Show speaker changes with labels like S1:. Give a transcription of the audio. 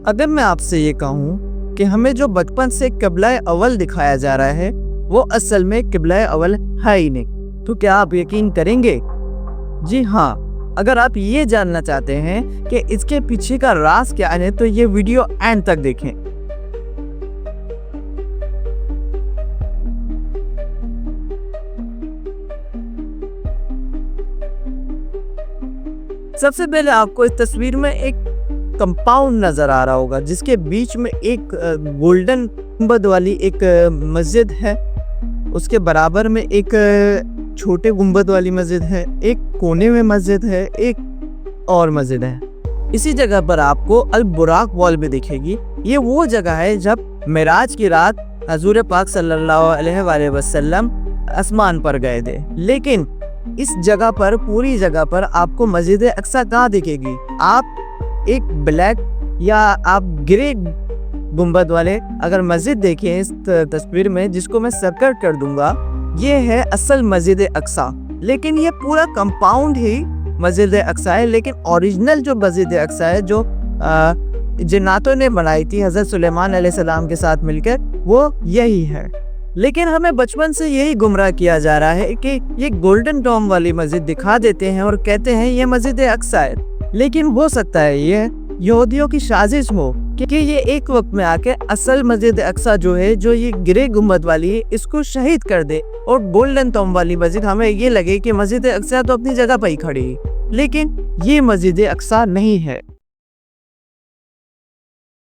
S1: अगर मैं आपसे ये कहूँ कि हमें जो बचपन से किबला अव्वल दिखाया जा रहा है वो असल में किबला अव्वल है ही नहीं, तो क्या आप यकीन करेंगे? जी हाँ, अगर आप ये जानना चाहते हैं कि इसके पीछे का राज क्या है तो ये वीडियो एंड तक देखें। सबसे पहले आपको इस तस्वीर में एक कंपाउंड नजर आ रहा होगा जिसके बीच में एक गोल्डन गुंबद वाली एक मस्जिद है, उसके बराबर में एक छोटे गुंबद वाली मस्जिद है, एक कोने में मस्जिद है, एक और मस्जिद है। इसी जगह पर आपको अल बुराक वॉल भी दिखेगी। ये वो जगह है जब मेराज की रात हजूर पाक सल्लल्लाहु अलैहि वसल्लम आसमान पर गए थे। लेकिन इस जगह पर, पूरी जगह पर आपको मस्जिद अक्सा कहाँ दिखेगी? आप एक ब्लैक या आप ग्रे गुंबद वाले अगर मस्जिद देखिए इस तस्वीर में, जिसको मैं सर्कल कर दूंगा, ये है असल मस्जिद अक्सा। लेकिन ये पूरा कंपाउंड ही मस्जिद अक्सा है, लेकिन ओरिजिनल जो मस्जिद अक्सा है जो जिन्नातों ने बनाई थी हजरत सुलेमान अलैहिस्सलाम के साथ मिलकर, वो यही है। लेकिन हमें बचपन से यही गुमराह किया जा रहा है कि ये गोल्डन डोम वाली मस्जिद दिखा देते हैं और कहते हैं ये मस्जिद अक्सा है। लेकिन हो सकता है ये यहूदियों की साजिश हो कि ये एक वक्त में आके असल मस्जिद अक्सा जो है, जो ये ग्रे गुंबद वाली है, इसको शहीद कर दे और गोल्डन टॉम वाली मस्जिद हमें ये लगे कि मस्जिद अक्सा तो अपनी जगह पर ही खड़ी है, लेकिन ये मस्जिद अक्सा नहीं है।